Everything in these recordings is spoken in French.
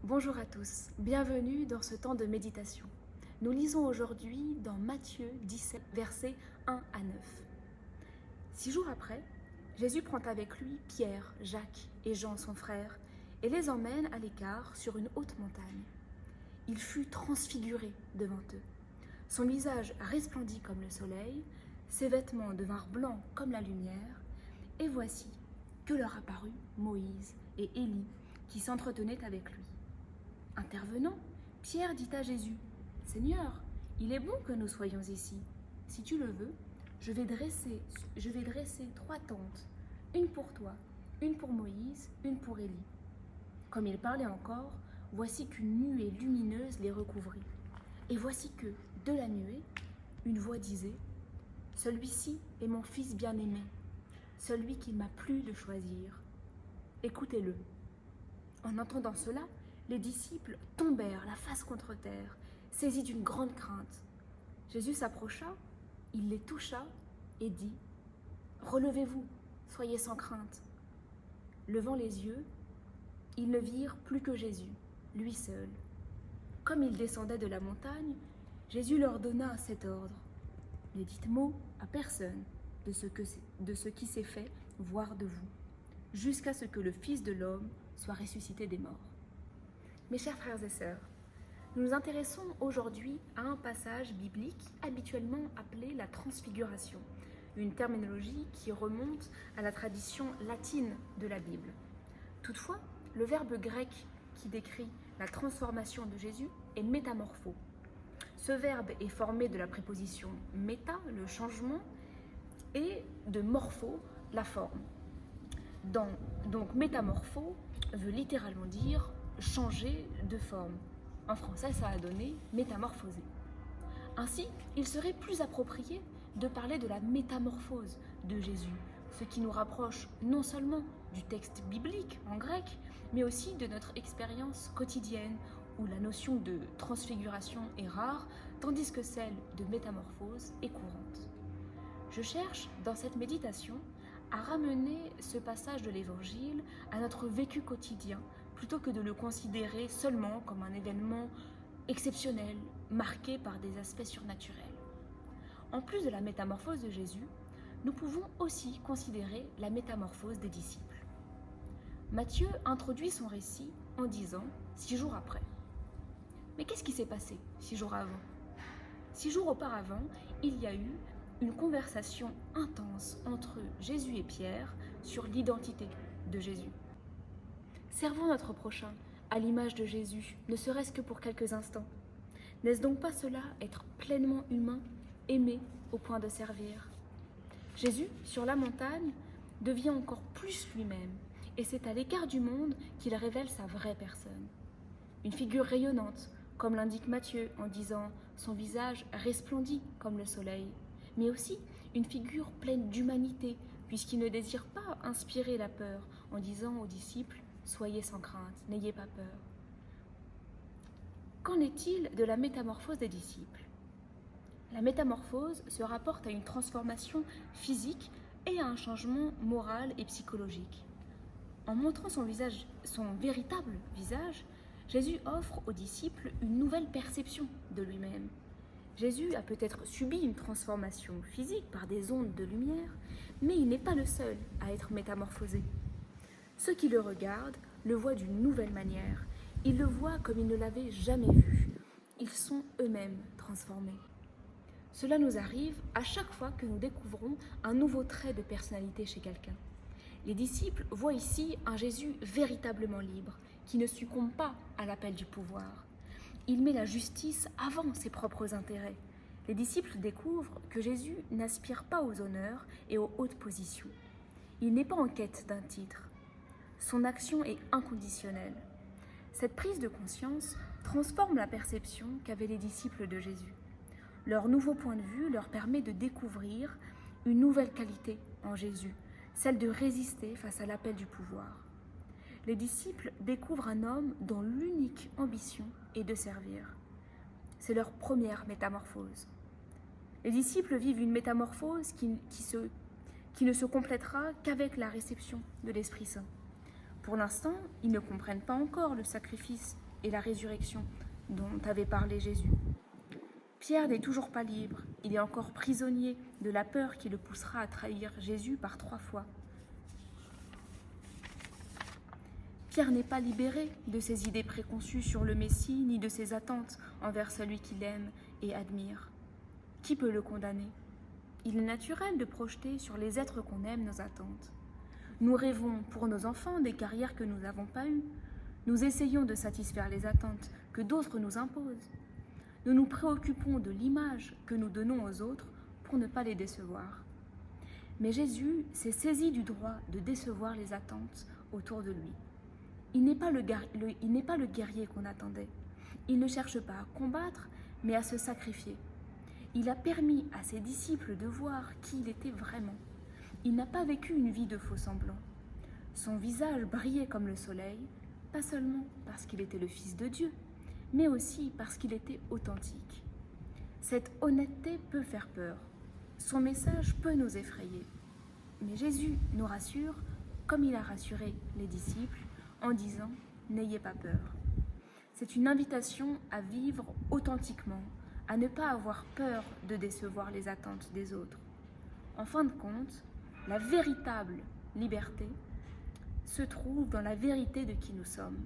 Bonjour à tous, bienvenue dans ce temps de méditation. Nous lisons aujourd'hui dans Matthieu 17, versets 1 à 9. 6 jours après, Jésus prend avec lui Pierre, Jacques et Jean son frère et les emmène à l'écart sur une haute montagne. Il fut transfiguré devant eux. Son visage resplendit comme le soleil, ses vêtements devinrent blancs comme la lumière, et voici que leur apparut Moïse et Élie qui s'entretenaient avec lui. Intervenant, Pierre dit à Jésus, « Seigneur, il est bon que nous soyons ici. Si tu le veux, je vais dresser 3 tentes, une pour toi, une pour Moïse, une pour Élie. » Comme il parlait encore, voici qu'une nuée lumineuse les recouvrit. Et voici que, de la nuée, une voix disait, « Celui-ci est mon fils bien-aimé, celui qu'il m'a plu de choisir. Écoutez-le. » En entendant cela, les disciples tombèrent la face contre terre, saisis d'une grande crainte. Jésus s'approcha, il les toucha et dit « Relevez-vous, soyez sans crainte. » Levant les yeux, ils ne virent plus que Jésus, lui seul. Comme ils descendaient de la montagne, Jésus leur donna cet ordre. « Ne dites mot à personne de ce qui s'est fait voir de vous, jusqu'à ce que le Fils de l'homme soit ressuscité des morts. » Mes chers frères et sœurs, nous nous intéressons aujourd'hui à un passage biblique habituellement appelé la transfiguration, une terminologie qui remonte à la tradition latine de la Bible. Toutefois, le verbe grec qui décrit la transformation de Jésus est métamorpho. Ce verbe est formé de la préposition méta, le changement, et de morpho, la forme. Donc métamorpho veut littéralement dire changer de forme. En français, ça a donné métamorphoser. Ainsi, il serait plus approprié de parler de la métamorphose de Jésus, ce qui nous rapproche non seulement du texte biblique en grec, mais aussi de notre expérience quotidienne où la notion de transfiguration est rare, tandis que celle de métamorphose est courante. Je cherche, dans cette méditation, à ramener ce passage de l'Évangile à notre vécu quotidien, plutôt que de le considérer seulement comme un événement exceptionnel, marqué par des aspects surnaturels. En plus de la métamorphose de Jésus, nous pouvons aussi considérer la métamorphose des disciples. Matthieu introduit son récit en disant « 6 jours après ». Mais qu'est-ce qui s'est passé 6 jours avant ? 6 jours auparavant, il y a eu une conversation intense entre Jésus et Pierre sur l'identité de Jésus. Servons notre prochain à l'image de Jésus, ne serait-ce que pour quelques instants. N'est-ce donc pas cela être pleinement humain, aimé au point de servir ? Jésus, sur la montagne, devient encore plus lui-même, et c'est à l'écart du monde qu'il révèle sa vraie personne. Une figure rayonnante, comme l'indique Matthieu en disant « son visage resplendit comme le soleil », mais aussi une figure pleine d'humanité, puisqu'il ne désire pas inspirer la peur en disant aux disciples « Soyez sans crainte, n'ayez pas peur ». Qu'en est-il de la métamorphose des disciples ? La métamorphose se rapporte à une transformation physique et à un changement moral et psychologique. En montrant son véritable visage, Jésus offre aux disciples une nouvelle perception de lui-même. Jésus a peut-être subi une transformation physique par des ondes de lumière, mais il n'est pas le seul à être métamorphosé. Ceux qui le regardent le voient d'une nouvelle manière. Ils le voient comme ils ne l'avaient jamais vu. Ils sont eux-mêmes transformés. Cela nous arrive à chaque fois que nous découvrons un nouveau trait de personnalité chez quelqu'un. Les disciples voient ici un Jésus véritablement libre, qui ne succombe pas à l'appel du pouvoir. Il met la justice avant ses propres intérêts. Les disciples découvrent que Jésus n'aspire pas aux honneurs et aux hautes positions. Il n'est pas en quête d'un titre. Son action est inconditionnelle. Cette prise de conscience transforme la perception qu'avaient les disciples de Jésus. Leur nouveau point de vue leur permet de découvrir une nouvelle qualité en Jésus, celle de résister face à l'appel du pouvoir. Les disciples découvrent un homme dont l'unique ambition est de servir. C'est leur première métamorphose. Les disciples vivent une métamorphose qui ne se complétera qu'avec la réception de l'Esprit Saint. Pour l'instant, ils ne comprennent pas encore le sacrifice et la résurrection dont avait parlé Jésus. Pierre n'est toujours pas libre, il est encore prisonnier de la peur qui le poussera à trahir Jésus par 3 fois. Pierre n'est pas libéré de ses idées préconçues sur le Messie, ni de ses attentes envers celui qu'il aime et admire. Qui peut le condamner ? Il est naturel de projeter sur les êtres qu'on aime nos attentes. Nous rêvons pour nos enfants des carrières que nous n'avons pas eues. Nous essayons de satisfaire les attentes que d'autres nous imposent. Nous nous préoccupons de l'image que nous donnons aux autres pour ne pas les décevoir. Mais Jésus s'est saisi du droit de décevoir les attentes autour de lui. Il n'est pas le guerrier qu'on attendait. Il ne cherche pas à combattre, mais à se sacrifier. Il a permis à ses disciples de voir qui il était vraiment. Il n'a pas vécu une vie de faux-semblants. Son visage brillait comme le soleil, pas seulement parce qu'il était le Fils de Dieu, mais aussi parce qu'il était authentique. Cette honnêteté peut faire peur. Son message peut nous effrayer. Mais Jésus nous rassure, comme il a rassuré les disciples, en disant « N'ayez pas peur ». C'est une invitation à vivre authentiquement, à ne pas avoir peur de décevoir les attentes des autres. En fin de compte, la véritable liberté se trouve dans la vérité de qui nous sommes.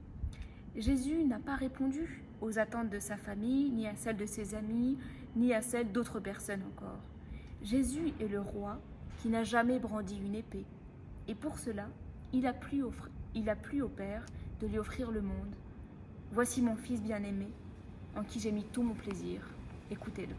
Jésus n'a pas répondu aux attentes de sa famille, ni à celles de ses amis, ni à celles d'autres personnes encore. Jésus est le roi qui n'a jamais brandi une épée. Et pour cela, il a plu au Père de lui offrir le monde. Voici mon Fils bien-aimé, en qui j'ai mis tout mon plaisir. Écoutez-le.